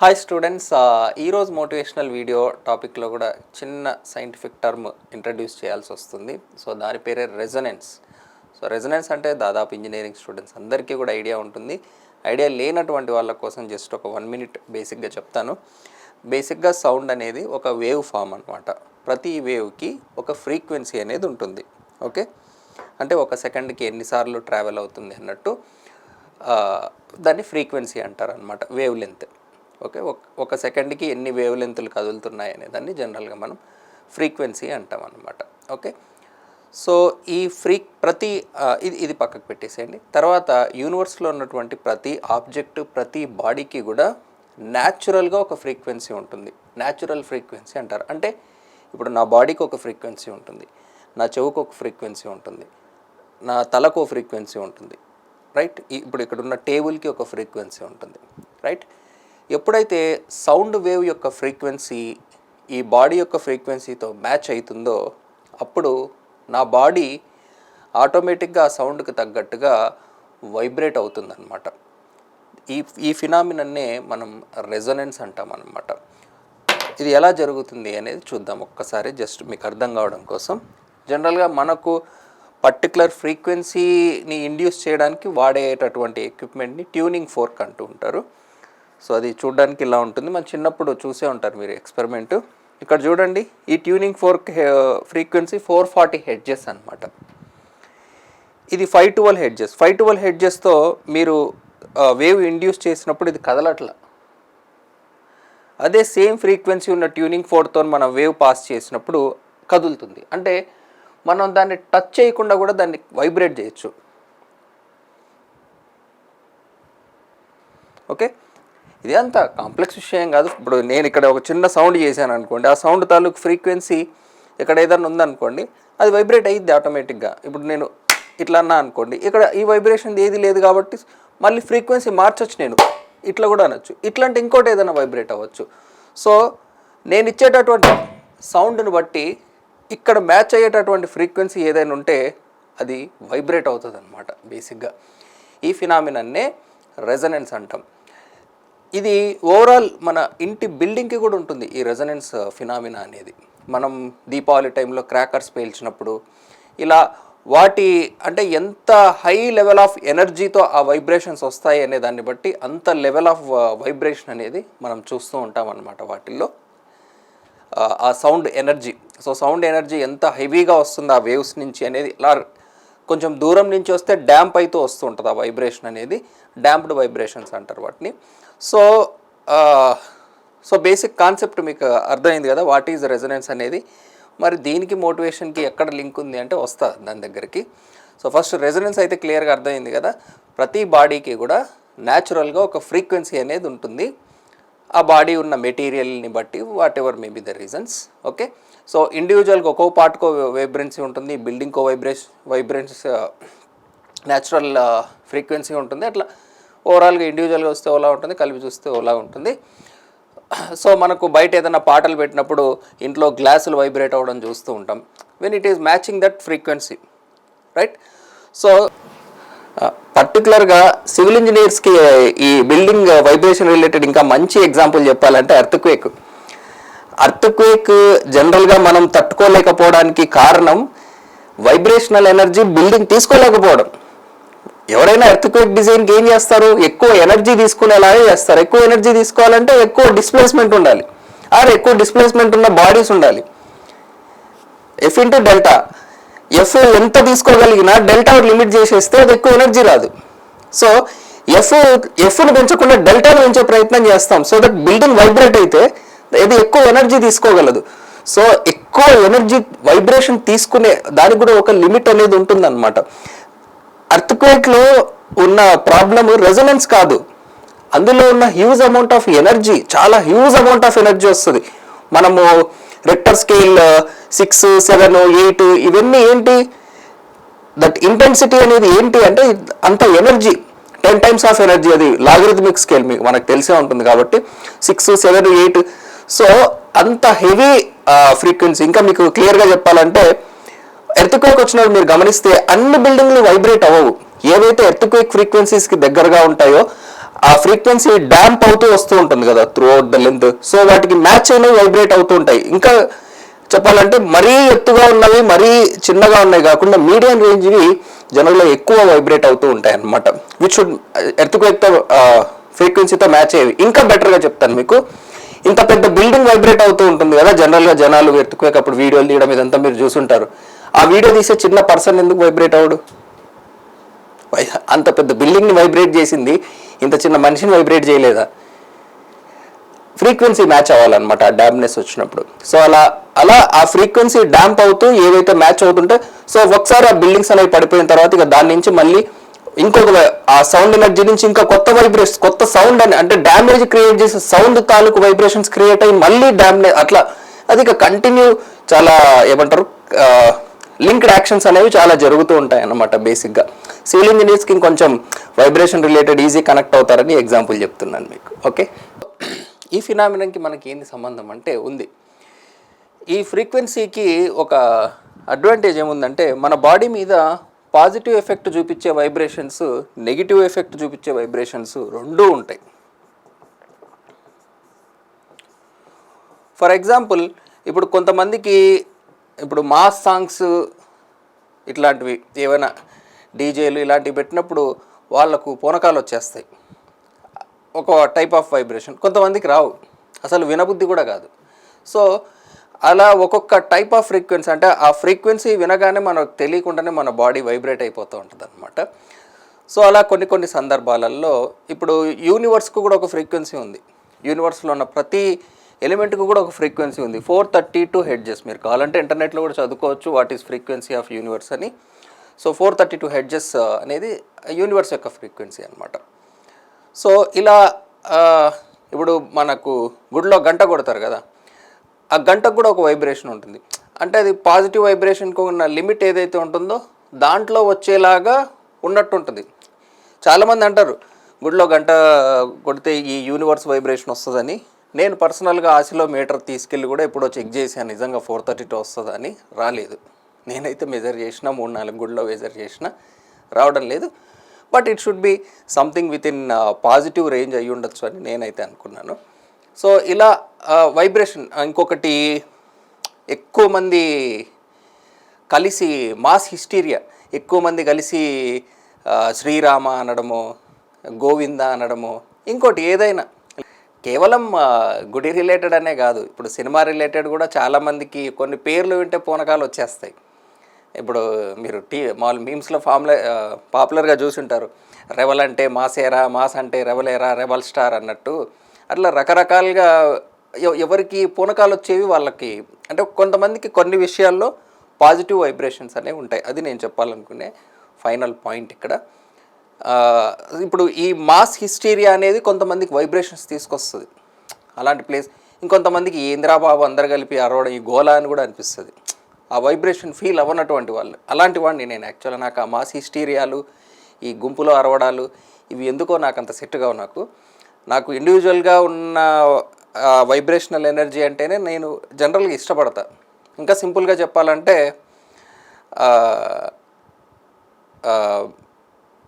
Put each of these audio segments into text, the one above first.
Hi students, ఈరోజు motivational video టాపిక్లో కూడా చిన్న సైంటిఫిక్ టర్మ్ ఇంట్రడ్యూస్ చేయాల్సి వస్తుంది. సో దాని పేరే రెజొనెన్స్. సో రెజొనెన్స్ అంటే దాదాపు ఇంజనీరింగ్ స్టూడెంట్స్ అందరికీ కూడా ఐడియా ఉంటుంది. ఐడియా లేనటువంటి వాళ్ళ కోసం జస్ట్ ఒక 1 minute బేసిక్గా చెప్తాను. బేసిక్గా సౌండ్ అనేది ఒక వేవ్ ఫామ్ అనమాట. ప్రతి వేవ్కి ఒక ఫ్రీక్వెన్సీ అనేది ఉంటుంది. ఓకే, అంటే ఒక సెకండ్కి ఎన్నిసార్లు ట్రావెల్ అవుతుంది అన్నట్టు దాన్ని ఫ్రీక్వెన్సీ అంటారు అనమాట, వేవ్ లెంత్. ఓకే, ఒక సెకండ్కి ఎన్ని వేవ్ లెంత్లు కదులుతున్నాయి అనే దాన్ని జనరల్గా మనం ఫ్రీక్వెన్సీ అంటాం అన్నమాట. ఓకే, సో ఈ ప్రతి ఇది పక్కకు పెట్టేసేయండి. తర్వాత యూనివర్స్లో ఉన్నటువంటి ప్రతి ఆబ్జెక్టు, ప్రతి బాడీకి కూడా న్యాచురల్గా ఒక ఫ్రీక్వెన్సీ ఉంటుంది. న్యాచురల్ ఫ్రీక్వెన్సీ అంటారు. అంటే ఇప్పుడు నా బాడీకి ఒక ఫ్రీక్వెన్సీ ఉంటుంది, నా చెవుకు ఒక ఫ్రీక్వెన్సీ ఉంటుంది, నా తలకు ఒక ఫ్రీక్వెన్సీ ఉంటుంది, రైట్. ఇప్పుడు ఇక్కడ ఉన్న టేబుల్కి ఒక ఫ్రీక్వెన్సీ ఉంటుంది, రైట్. ఎప్పుడైతే సౌండ్ వేవ్ యొక్క ఫ్రీక్వెన్సీ ఈ బాడీ యొక్క ఫ్రీక్వెన్సీతో మ్యాచ్ అవుతుందో అప్పుడు నా బాడీ ఆటోమేటిక్గా ఆ సౌండ్కి తగ్గట్టుగా వైబ్రేట్ అవుతుందన్నమాట. ఈ ఫినామినన్నే మనం రెజొనెన్స్ అంటాం అన్నమాట. ఇది ఎలా జరుగుతుంది అనేది చూద్దాం ఒక్కసారి, జస్ట్ మీకు అర్థం కావడం కోసం. జనరల్గా మనకు పర్టికులర్ ఫ్రీక్వెన్సీని ఇండ్యూస్ చేయడానికి వాడేటటువంటి ఎక్విప్మెంట్ని ట్యూనింగ్ ఫోర్క్ అంటూ ఉంటారు. సో అది చూడడానికి ఇలా ఉంటుంది. మన చిన్నప్పుడు చూసే ఉంటారు మీరు ఎక్స్పెరిమెంట్. ఇక్కడ చూడండి, ఈ ట్యూనింగ్ ఫోర్క్ ఫ్రీక్వెన్సీ 440 హెడ్జెస్ అనమాట. ఇది 512 హెడ్జెస్. 512 హెడ్జెస్తో మీరు వేవ్ ఇండ్యూస్ చేసినప్పుడు ఇది కదలట్లా. అదే సేమ్ ఫ్రీక్వెన్సీ ఉన్న ట్యూనింగ్ ఫోర్క్తో మనం వేవ్ పాస్ చేసినప్పుడు కదులుతుంది. అంటే మనం దాన్ని టచ్ చేయకుండా కూడా దాన్ని వైబ్రేట్ చేయొచ్చు. ఓకే, ఇది అంత కాంప్లెక్స్ విషయం కాదు. ఇప్పుడు నేను ఇక్కడ ఒక చిన్న సౌండ్ చేశాను అనుకోండి, ఆ సౌండ్ తాలూకు ఫ్రీక్వెన్సీ ఇక్కడ ఏదైనా ఉందనుకోండి, అది వైబ్రేట్ అయ్యిద్ది ఆటోమేటిక్గా. ఇప్పుడు నేను ఇట్లా అన్నా అనుకోండి, ఇక్కడ ఈ వైబ్రేషన్ ఏది లేదు కాబట్టి మళ్ళీ ఫ్రీక్వెన్సీ మార్చొచ్చు, నేను ఇట్లా కూడా అనొచ్చు. ఇట్లా అంటే ఇంకోటి ఏదైనా వైబ్రేట్ అవ్వచ్చు. సో నేను ఇచ్చేటటువంటి సౌండ్ని బట్టి ఇక్కడ మ్యాచ్ అయ్యేటటువంటి ఫ్రీక్వెన్సీ ఏదైనా ఉంటే అది వైబ్రేట్ అవుతుంది అనమాట. బేసిక్గా ఈ ఫినామినన్నే రెజొనెన్స్ అంటాం. ఇది ఓవరాల్ మన ఇంటి బిల్డింగ్కి కూడా ఉంటుంది ఈ రెజొనెన్స్ ఫినామినా అనేది. మనం దీపావళి టైంలో క్రాకర్స్ పేల్చినప్పుడు ఇలా వాటి అంటే ఎంత హై లెవెల్ ఆఫ్ ఎనర్జీతో ఆ వైబ్రేషన్స్ వస్తాయి అనే దాన్ని బట్టి అంత లెవెల్ ఆఫ్ వైబ్రేషన్ అనేది మనం చూస్తూ ఉంటాం అన్నమాట వాటిల్లో. ఆ sound energy, so sound energy ఎంత హెవీగా వస్తుంది ఆ వేవ్స్ నుంచి అనేది, ఇలా కొంచెం దూరం నుంచి వస్తే డ్యాంప్ అయితే వస్తూ ఉంటుంది ఆ వైబ్రేషన్ అనేది. డ్యాంప్డ్ వైబ్రేషన్స్ అంటారు వాటిని. సో బేసిక్ కాన్సెప్ట్ మీకు అర్థమైంది కదా, వాట్ ఈజ్ రెజొనెన్స్ అనేది. మరి దీనికి మోటివేషన్కి ఎక్కడ లింక్ ఉంది అంటే వస్తా దాని దగ్గరికి. సో ఫస్ట్ రెజొనెన్స్ అయితే క్లియర్గా అర్థమైంది కదా. ప్రతి బాడీకి కూడా న్యాచురల్గా ఒక ఫ్రీక్వెన్సీ అనేది ఉంటుంది, ఆ బాడీ ఉన్న మెటీరియల్ని బట్టి, what ever may be the reasons. Okay, so ఇండివిజువల్గా ఒక్కో పార్ట్కో వైబ్రెన్సీ ఉంటుంది, బిల్డింగ్కో వైబ్రెన్స్ న్యాచురల్ ఫ్రీక్వెన్సీ ఉంటుంది. అట్లా ఓవరాల్గా ఇండివిజువల్గా వస్తే ఓలా ఉంటుంది, కలిపి చూస్తే ఓలా ఉంటుంది. సో మనకు బయట ఏదైనా పాటలు పెట్టినప్పుడు ఇంట్లో గ్లాసులు వైబ్రేట్ అవ్వడం చూస్తూ ఉంటాం, when it is matching that frequency, right. So పర్టికులర్గా సివిల్ ఇంజనీర్స్కి ఈ బిల్డింగ్ వైబ్రేషన్ రిలేటెడ్ ఇంకా మంచి ఎగ్జాంపుల్ చెప్పాలంటే అర్త్క్వేక్ జనరల్గా మనం తట్టుకోలేకపోవడానికి కారణం వైబ్రేషనల్ ఎనర్జీ బిల్డింగ్ తీసుకోలేకపోవడం. ఎవరైనా ఎర్త్క్వేక్ డిజైన్కి ఏం చేస్తారు, ఎక్కువ ఎనర్జీ తీసుకునేలాగే చేస్తారు. ఎక్కువ ఎనర్జీ తీసుకోవాలంటే ఎక్కువ డిస్ప్లేస్మెంట్ ఉండాలి, ఎక్కువ డిస్ప్లేస్మెంట్ ఉన్న బాడీస్ ఉండాలి. ఎఫ్ ఇంటూ డెల్టా, ఎఫ్ ఎంత తీసుకోగలిగినా డెల్టా లిమిట్ చేసేస్తే అది ఎక్కువ ఎనర్జీ రాదు. సో ఎఫ్ను పెంచకుండా డెల్టాను పెంచే ప్రయత్నం చేస్తాం, సో దట్ బిల్డింగ్ వైబ్రేట్ అయితే ఇది ఎక్కువ ఎనర్జీ తీసుకోగలదు. సో ఎక్కువ ఎనర్జీ వైబ్రేషన్ తీసుకునే దానికి కూడా ఒక లిమిట్ అనేది ఉంటుందన్నమాట. అర్త్క్వేక్లో ఉన్న ప్రాబ్లమ్ రెజొనెన్స్ కాదు, అందులో ఉన్న హ్యూజ్ అమౌంట్ ఆఫ్ ఎనర్జీ, చాలా హ్యూజ్ అమౌంట్ ఆఫ్ ఎనర్జీ వస్తుంది. మనము రెక్టర్ స్కేల్ 6, 7, 8 ఇవన్నీ ఏంటి, దట్ ఇంటెన్సిటీ అనేది ఏంటి అంటే అంత ఎనర్జీ, 10 times ఆఫ్ ఎనర్జీ. అది లాగరిథమిక్ స్కేల్ మీకు మనకు తెలిసే ఉంటుంది కాబట్టి 6, 7, 8. సో అంత హెవీ ఫ్రీక్వెన్సీ. ఇంకా మీకు క్లియర్గా చెప్పాలంటే ఎర్త్క్వేక్ వచ్చినప్పుడు మీరు గమనిస్తే అన్ని బిల్డింగ్లు వైబ్రేట్ అవ్వవు. ఏవైతే ఎర్త్క్వేక్ ఫ్రీక్వెన్సీస్కి దగ్గరగా ఉంటాయో ఆ ఫ్రీక్వెన్సీ డాంప్ అవుతూ వస్తూ ఉంటుంది కదా through out the length. So వాటికి మ్యాచ్ అయినవి వైబ్రేట్ అవుతూ ఉంటాయి. ఇంకా చెప్పాలంటే మరీ ఎత్తుగా ఉన్నవి మరీ చిన్నగా ఉన్నాయి కాకుండా మీడియం రేంజ్వి జనరల్గా ఎక్కువ వైబ్రేట్ అవుతూ ఉంటాయి అన్నమాట. విచ్ షుడ్ ఎర్త్క్వేక్తో ఫ్రీక్వెన్సీతో మ్యాచ్ అయ్యేవి. ఇంకా బెటర్గా చెప్తాను మీకు, ఇంత పెద్ద బిల్డింగ్ వైబ్రేట్ అవుతూ ఉంటుంది కదా జనరల్గా, జనాలు ఎర్త్క్వేక్ అప్పుడు వీడియోలు తీయడం ఇదంతా మీరు చూసుంటారు. ఆ వీడియో తీసే చిన్న పర్సన్ ఎందుకు వైబ్రేట్ అవ్వడు? అంత పెద్ద బిల్డింగ్ని వైబ్రేట్ చేసింది ఇంత చిన్న మనిషిని వైబ్రేట్ చేయలేదా? ఫ్రీక్వెన్సీ మ్యాచ్ అవ్వాలన్నమాట ఆ డాంప్నెస్ వచ్చినప్పుడు. సో అలా అలా ఆ ఫ్రీక్వెన్సీ డాంప్ అవుతూ ఏవైతే మ్యాచ్ అవుతుంటే, సో ఒకసారి ఆ బిల్డింగ్స్ అనేవి పడిపోయిన తర్వాత ఇక దాని నుంచి మళ్ళీ ఇంకొక ఆ సౌండ్ ఎనర్జీ నుంచి ఇంకా కొత్త వైబ్రేషన్స్, కొత్త సౌండ్ అని అంటే డ్యామేజ్ క్రియేట్ చేసే సౌండ్ తాలూకు వైబ్రేషన్స్ క్రియేట్ అయ్యి మళ్ళీ డ్యామేజ్ అట్లా అది ఇక కంటిన్యూ చాలా ఏమంటారు లింక్డ్ యాక్షన్స్ అనేవి చాలా జరుగుతూ ఉంటాయి అన్నమాట. బేసిక్గా సివిల్ ఇంజనీర్స్కి ఇంకొంచెం వైబ్రేషన్ రిలేటెడ్ ఈజీ కనెక్ట్ అవుతారని ఎగ్జాంపుల్ చెప్తున్నాను మీకు. ఓకే, ఈ ఫినామినాకి మనకి ఏంది సంబంధం అంటే ఉంది. ఈ ఫ్రీక్వెన్సీకి ఒక అడ్వాంటేజ్ ఏముందంటే మన బాడీ మీద పాజిటివ్ ఎఫెక్ట్ చూపించే వైబ్రేషన్స్, నెగిటివ్ ఎఫెక్ట్ చూపించే వైబ్రేషన్స్ రెండూ ఉంటాయి. ఫర్ ఎగ్జాంపుల్ ఇప్పుడు కొంతమందికి ఇప్పుడు మాస్ సాంగ్స్ ఇట్లాంటివి ఏమైనా డీజేలు ఇలాంటివి పెట్టినప్పుడు వాళ్ళకు పూనకాలు వచ్చేస్తాయి, ఒక టైప్ ఆఫ్ వైబ్రేషన్. కొంతమందికి రావు, అసలు వినబుద్ధి కూడా కాదు. సో అలా ఒక్కొక్క టైప్ ఆఫ్ ఫ్రీక్వెన్సీ అంటే ఆ ఫ్రీక్వెన్సీ వినగానే మనకు తెలియకుండానే మన బాడీ వైబ్రేట్ అయిపోతూ ఉంటుంది అనమాట. సో అలా కొన్ని కొన్ని సందర్భాలలో ఇప్పుడు యూనివర్స్కు కూడా ఒక ఫ్రీక్వెన్సీ ఉంది. యూనివర్స్లో ఉన్న ప్రతి ఎలిమెంట్కి కూడా ఒక ఫ్రీక్వెన్సీ ఉంది, 432 హెడ్జెస్. మీరు కావాలంటే ఇంటర్నెట్లో కూడా చదువుకోవచ్చు what is frequency of universe అని. సో 432 హెడ్జెస్ అనేది యూనివర్స్ యొక్క ఫ్రీక్వెన్సీ అనమాట. సో ఇలా ఇప్పుడు మనకు గుడిలో గంట కొడతారు కదా, ఆ గంటకు కూడా ఒక వైబ్రేషన్ ఉంటుంది. అంటే అది పాజిటివ్ వైబ్రేషన్కి ఉన్న లిమిట్ ఏదైతే ఉంటుందో దాంట్లో వచ్చేలాగా ఉన్నట్టు ఉంటుంది. చాలామంది అంటారు గుడిలో గంట కొడితే ఈ యూనివర్స్ వైబ్రేషన్ వస్తుందని. నేను పర్సనల్గా ఆసిలోమీటర్ తీసుకెళ్ళి కూడా ఎప్పుడో చెక్ చేశాను, నిజంగా 432 వస్తుందని. రాలేదు. నేనైతే మెజర్ చేసిన 3-4 గుడిలో మెజర్ చేసిన, రావడం లేదు. But it should be something with in positive range అయ్యి ఉండొచ్చు అని నేనైతే అనుకున్నాను. సో ఇలా వైబ్రేషన్. ఇంకొకటి, ఎక్కువ మంది కలిసి మాస్ హిస్టీరియా, ఎక్కువ మంది కలిసి శ్రీరామ అనడము, గోవింద అనడము, ఇంకోటి ఏదైనా కేవలం గుడి రిలేటెడ్ అనే కాదు, ఇప్పుడు సినిమా రిలేటెడ్ కూడా చాలామందికి కొన్ని పేర్లు వింటే పూనకాలు వచ్చేస్తాయి. ఇప్పుడు మీరు మామూలు మీమ్స్లో పాపులర్గా చూసుంటారు, రెవల్ అంటే మాసేరా, మాస్ అంటే రెవలేరా, రెవల్ స్టార్ అన్నట్టు. అట్లా రకరకాలుగా ఎవరికి పూనకాలు వచ్చేవి వాళ్ళకి. అంటే కొంతమందికి కొన్ని విషయాల్లో పాజిటివ్ వైబ్రేషన్స్ అనేవి ఉంటాయి. అది నేను చెప్పాలనుకునే ఫైనల్ పాయింట్ ఇక్కడ. ఇప్పుడు ఈ మాస్ హిస్టీరియా అనేది కొంతమందికి వైబ్రేషన్స్ తీసుకొస్తుంది, అలాంటి ప్లేస్. ఇంకొంతమందికి ఏంద్రాబాబు అందరు కలిపి అరవడం ఈ గోలా అని కూడా అనిపిస్తుంది, ఆ వైబ్రేషన్ ఫీల్ అవ్వనటువంటి వాళ్ళు. అలాంటి వాడిని నేను యాక్చువల్గా. నాకు ఆ మాస్ హిస్టీరియాలు, ఈ గుంపులో అరవడాలు ఇవి ఎందుకో నాకు అంత సెట్ కావు. నాకు ఇండివిజువల్గా ఉన్న వైబ్రేషనల్ ఎనర్జీ అంటేనే నేను జనరల్గా ఇష్టపడతా. ఇంకా సింపుల్గా చెప్పాలంటే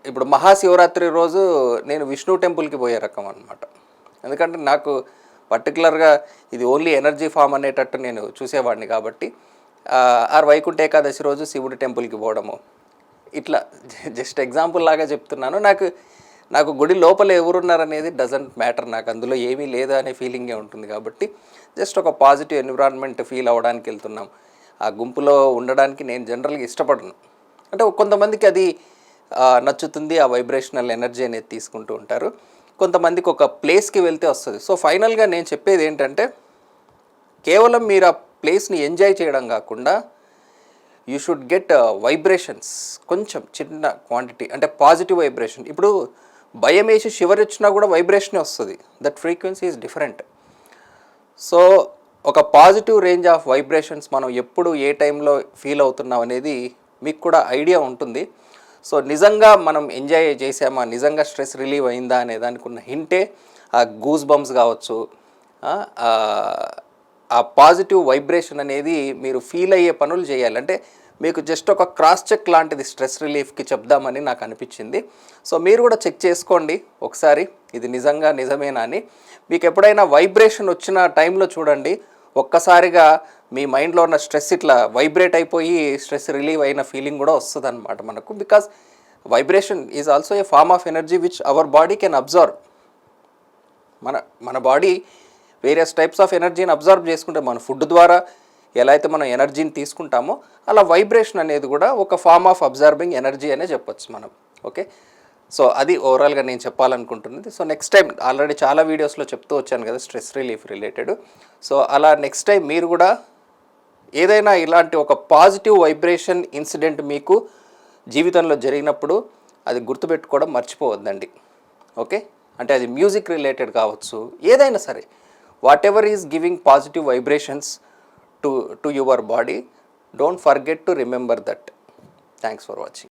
ఇప్పుడు మహాశివరాత్రి రోజు నేను విష్ణు టెంపుల్కి పోయే రకం అనమాట. ఎందుకంటే నాకు పర్టికులర్గా ఇది ఓన్లీ ఎనర్జీ ఫామ్ అనేటట్టు నేను చూసేవాడిని కాబట్టి. వైకుంఠ ఏకాదశి రోజు శివుడి టెంపుల్కి పోవడము, ఇట్లా జస్ట్ ఎగ్జాంపుల్ లాగా చెప్తున్నాను. నాకు గుడి లోపల ఎవరున్నారనేది డజంట్ మ్యాటర్, నాకు అందులో ఏమీ లేదా అనే ఫీలింగే ఉంటుంది. కాబట్టి జస్ట్ ఒక పాజిటివ్ ఎన్విరాన్మెంట్ ఫీల్ అవ్వడానికి వెళ్తున్నాం. ఆ గుంపులో ఉండడానికి నేను జనరల్గా ఇష్టపడను. అంటే కొంతమందికి అది నచ్చుతుంది, ఆ వైబ్రేషనల్ ఎనర్జీ అనేది తీసుకుంటూ ఉంటారు. కొంతమందికి ఒక ప్లేస్కి వెళ్తే వస్తుంది. సో ఫైనల్గా నేను చెప్పేది ఏంటంటే, కేవలం మీరు ఆ ప్లేస్ని ఎంజాయ్ చేయడం కాకుండా యూ షుడ్ గెట్ వైబ్రేషన్స్, కొంచెం చిన్న క్వాంటిటీ, అంటే పాజిటివ్ వైబ్రేషన్. ఇప్పుడు భయం వేసి షివర్ వచ్చినా కూడా వైబ్రేషనే వస్తుంది, that frequency is different. So ఒక పాజిటివ్ రేంజ్ ఆఫ్ వైబ్రేషన్స్ మనం ఎప్పుడు ఏ టైంలో ఫీల్ అవుతున్నాం అనేది మీకు కూడా ఐడియా ఉంటుంది. సో నిజంగా మనం ఎంజాయ్ చేసామా, నిజంగా స్ట్రెస్ రిలీవ్ అయిందా అనే దానికి ఉన్న హింటే ఆ గూస్ బంప్స్ కావచ్చు. ఆ పాజిటివ్ వైబ్రేషన్ అనేది మీరు ఫీల్ అయ్యే పనులు చేయాలి. అంటే మీకు జస్ట్ ఒక క్రాస్ చెక్ లాంటిది స్ట్రెస్ రిలీఫ్కి చెప్దామని నాకు అనిపించింది. సో మీరు కూడా చెక్ చేసుకోండి ఒకసారి ఇది నిజమేనా అని. మీకు ఎప్పుడైనా వైబ్రేషన్ వచ్చిన టైంలో చూడండి, ఒక్కసారిగా మీ మైండ్లో ఉన్న స్ట్రెస్ ఇట్లా వైబ్రేట్ అయిపోయి స్ట్రెస్ రిలీవ్ అయిన ఫీలింగ్ కూడా వస్తుంది అనమాట మనకు. Because vibration is also a form of energy which our body can observe. మన బాడీ వేరియస్ టైప్స్ ఆఫ్ ఎనర్జీని అబ్జర్వ్ చేసుకుంటే, మన ఫుడ్ ద్వారా ఎలా అయితే మనం ఎనర్జీని తీసుకుంటామో అలా వైబ్రేషన్ అనేది కూడా ఒక ఫార్మ్ ఆఫ్ అబ్జర్వింగ్ ఎనర్జీ అనే చెప్పొచ్చు మనం. ఓకే, సో అది ఓవరాల్గా నేను చెప్పాలనుకుంటున్నది. సో నెక్స్ట్ టైం ఆల్రెడీ చాలా వీడియోస్లో చెప్తూ వచ్చాను కదా స్ట్రెస్ రిలీఫ్ రిలేటెడ్. సో అలా నెక్స్ట్ టైం మీరు కూడా ఏదైనా ఇలాంటి ఒక పాజిటివ్ వైబ్రేషన్ ఇన్సిడెంట్ మీకు జీవితంలో జరిగినప్పుడు అది గుర్తుపెట్టుకోవడం మర్చిపోవద్దండి. ఓకే, అంటే అది మ్యూజిక్ రిలేటెడ్ కావచ్చు, ఏదైనా సరే, what ever is giving positive vibrations to your body, don't forget to remember that. Thanks for watching.